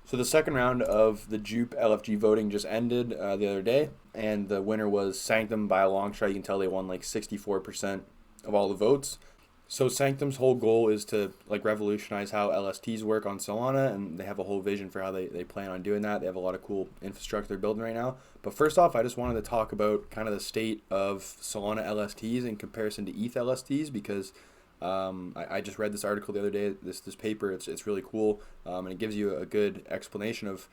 So the second round of the Jupe LFG voting just ended the other day, and the winner was Sanctum by a long shot. You can tell they won like 64% of all the votes. So Sanctum's whole goal is to like revolutionize how LSTs work on Solana, and they have a whole vision for how they plan on doing that. They have a lot of cool infrastructure they're building right now. But first off, I just wanted to talk about kind of the state of Solana LSTs in comparison to ETH LSTs because I just read this article the other day, this paper. It's really cool, and it gives you a good explanation of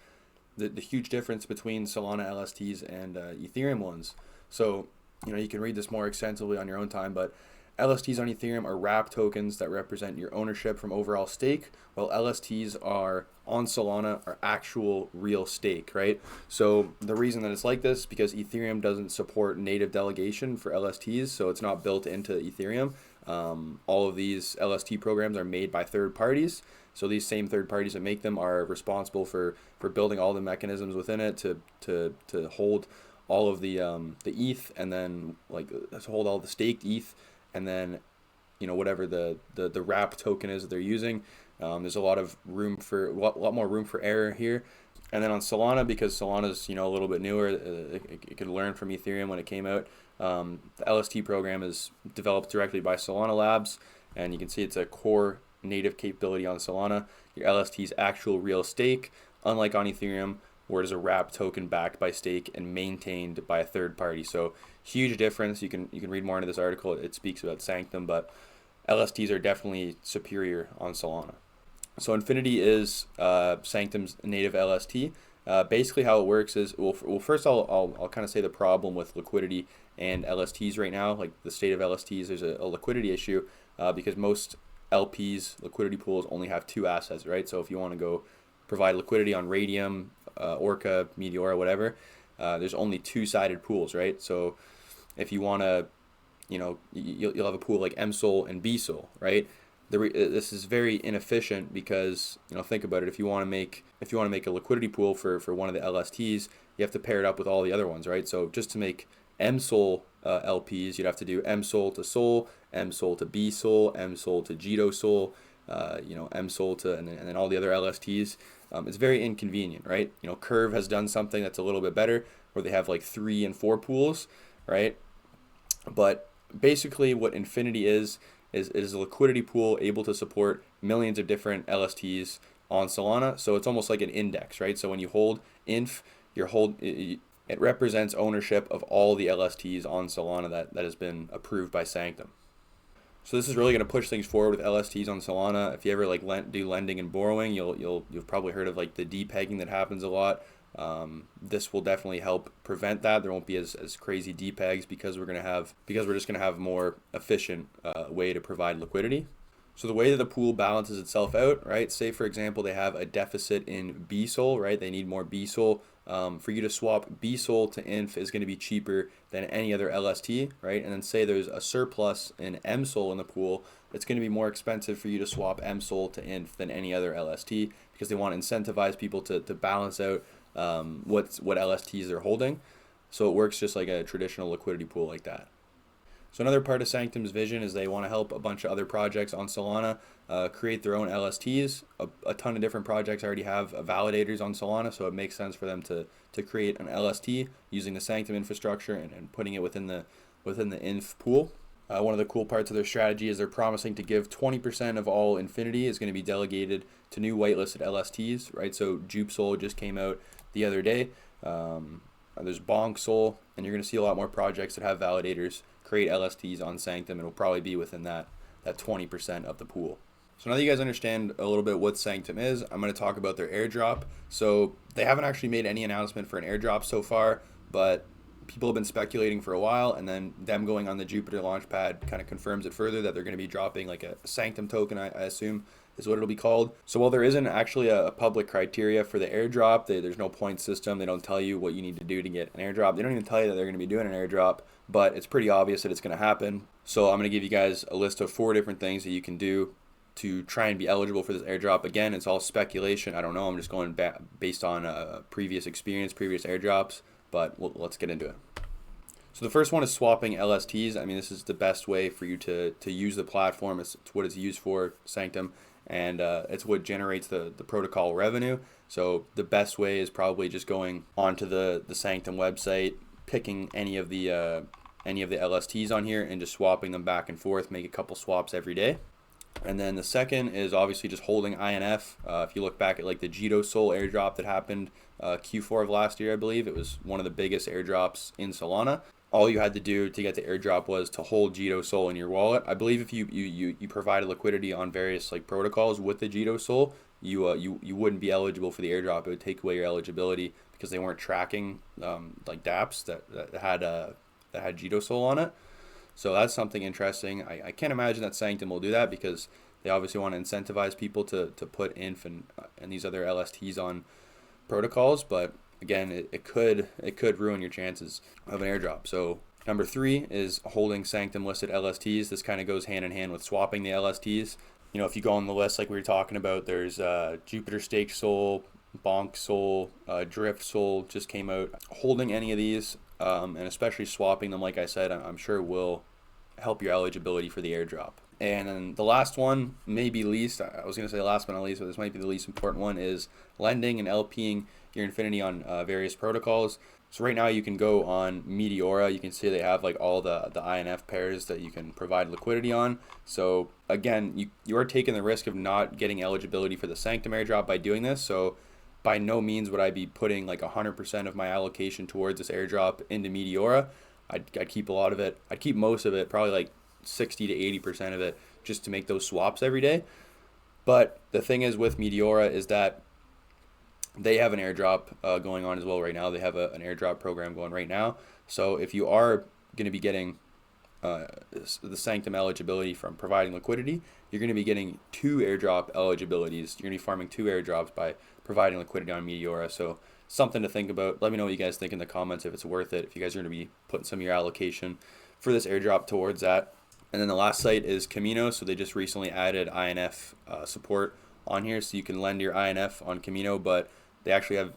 the huge difference between Solana LSTs and Ethereum ones. So you can read this more extensively on your own time, but LSTs on Ethereum are wrap tokens that represent your ownership from overall stake, while LSTs are on Solana are actual real stake, right? So the reason that it's like this is because Ethereum doesn't support native delegation for LSTs, so it's not built into Ethereum. All of these LST programs are made by third parties, so these same third parties that make them are responsible for building all the mechanisms within it to hold all of the ETH, and then like to hold all the staked ETH, and then whatever the wrap token is that they're using. There's a lot of room for a lot more room for error here. And then on Solana, because Solana's a little bit newer, it could learn from Ethereum when it came out. The LST program is developed directly by Solana Labs, and you can see it's a core native capability on Solana. Your LST's actual real stake, unlike on Ethereum, where it is a wrap token backed by stake and maintained by a third party. So huge difference. You can read more into this article. It speaks about Sanctum, but LSTs are definitely superior on Solana. So Infinity is Sanctum's native LST. Basically how it works is, well first I'll kind of say the problem with liquidity and LSTs right now. Like the state of LSTs, there's a liquidity issue because most LPs, liquidity pools, only have two assets, right? So if you want to go provide liquidity on Radium, Orca, Meteora, whatever, there's only two-sided pools, right? So if you want to, you'll have a pool like MSOL and BSOL, right? This is very inefficient because think about it. If you want to make a liquidity pool for one of the LSTs, you have to pair it up with all the other ones, right? So just to make MSOL LPs, you'd have to do MSOL to Sol, MSOL to BSOL, MSOL to Jito Sol, MSOL to and then all the other LSTs. It's very inconvenient, right? Curve has done something that's a little bit better where they have like 3 and 4 pools, right? But basically what Infinity is a liquidity pool able to support millions of different LSTs on Solana. So it's almost like an index, right? So when you hold INF, it represents ownership of all the LSTs on Solana that has been approved by Sanctum. So this is really going to push things forward with LSTs on Solana. If you ever do lending and borrowing, you've probably heard of like the depegging that happens a lot. This will definitely help prevent that. There won't be as crazy depegs because we're just gonna have more efficient way to provide liquidity. So the way that the pool balances itself out, right? Say for example they have a deficit in BSOL, right? They need more BSOL. For you to swap BSOL to INF is going to be cheaper than any other LST, right? And then say there's a surplus in MSOL in the pool, it's going to be more expensive for you to swap MSOL to INF than any other LST because they want to incentivize people to balance out what LSTs they're holding. So it works just like a traditional liquidity pool like that. So another part of Sanctum's vision is they want to help a bunch of other projects on Solana create their own LSTs. A ton of different projects already have validators on Solana, so it makes sense for them to create an LST using the Sanctum infrastructure and putting it within the INF pool. One of the cool parts of their strategy is they're promising to give 20% of all Infinity is going to be delegated to new whitelisted LSTs, right? So Jupe Sol just came out the other day. There's Bonk Sol, and you're going to see a lot more projects that have validators create LSTs on Sanctum, and it'll probably be within that 20% of the pool. So now that you guys understand a little bit what Sanctum is, I'm going to talk about their airdrop. So they haven't actually made any announcement for an airdrop so far, but people have been speculating for a while, and then them going on the Jupiter launchpad kind of confirms it further that they're going to be dropping like a Sanctum token, I assume is what it'll be called. So while there isn't actually a public criteria for the airdrop, there's no point system. They don't tell you what you need to do to get an airdrop. They don't even tell you that they're going to be doing an airdrop, but it's pretty obvious that it's going to happen. So I'm going to give you guys a list of 4 different things that you can do to try and be eligible for this airdrop. Again, it's all speculation. I don't know. I'm just going based on previous experience, previous airdrops, but let's get into it. So the first one is swapping LSTs. I mean, this is the best way for you to use the platform. It's what it's used for, Sanctum, and it's what generates the protocol revenue. So the best way is probably just going onto the Sanctum website, picking any of the LSTs on here and just swapping them back and forth, make a couple swaps every day. And then the second is obviously just holding INF. If you look back at like the Jito Sol airdrop that happened Q4 of last year, I believe, it was one of the biggest airdrops in Solana. All you had to do to get the airdrop was to hold Jito Sol in your wallet. I believe if you provided liquidity on various like protocols with the Jito Sol, you wouldn't be eligible for the airdrop. It would take away your eligibility because they weren't tracking like dApps that had Jito Sol on it. So that's something interesting. I can't imagine that Sanctum will do that because they obviously want to incentivize people to put INF and these other LSTs on protocols. But again, it could ruin your chances of an airdrop. So number 3 is holding Sanctum listed LSTs. This kind of goes hand in hand with swapping the LSTs. You know, if you go on the list like we were talking about, there's Jupiter Stake Sol, Bonk Sol, Drift Sol just came out. Holding any of these, and especially swapping them, like I said, I'm sure will help your eligibility for the airdrop. And then the last one, maybe least, I was going to say last but not least, but this might be the least important one, is lending and LPing your Infinity on various protocols. So right now you can go on Meteora. You can see they have like all the INF pairs that you can provide liquidity on. So again, you are taking the risk of not getting eligibility for the Sanctum airdrop by doing this. So by no means would I be putting like 100% of my allocation towards this airdrop into Meteora. I'd keep a lot of it. I'd keep most of it, probably like 60 to 80% of it, just to make those swaps every day. But the thing is with Meteora is that they have an airdrop going on as well right now. They have an airdrop program going right now. So if you are going to be getting the Sanctum eligibility from providing liquidity, you're going to be getting 2 airdrop eligibilities. You're going to be farming 2 airdrops by providing liquidity on Meteora. So something to think about. Let me know what you guys think in the comments if it's worth it, if you guys are going to be putting some of your allocation for this airdrop towards that. And then the last site is Camino. So they just recently added INF support on here, so you can lend your INF on Camino, but they actually have,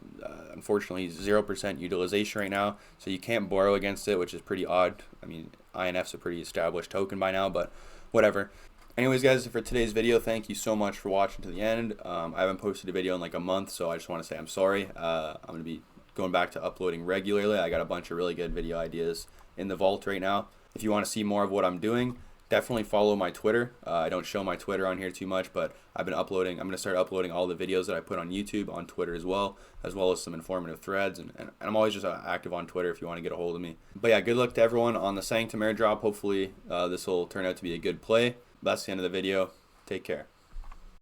unfortunately, 0% utilization right now, so you can't borrow against it, which is pretty odd. I mean, INF's a pretty established token by now, but whatever. Anyways, guys, for today's video, thank you so much for watching to the end. I haven't posted a video in like a month, so I just want to say I'm sorry. I'm going to be going back to uploading regularly. I got a bunch of really good video ideas in the vault right now. If you want to see more of what I'm doing, definitely follow my Twitter. I don't show my Twitter on here too much, but I've been uploading. I'm going to start uploading all the videos that I put on YouTube on Twitter as well as some informative threads. And I'm always just active on Twitter if you want to get a hold of me. But yeah, good luck to everyone on the Sanctum airdrop. Hopefully this will turn out to be a good play. That's the end of the video. Take care.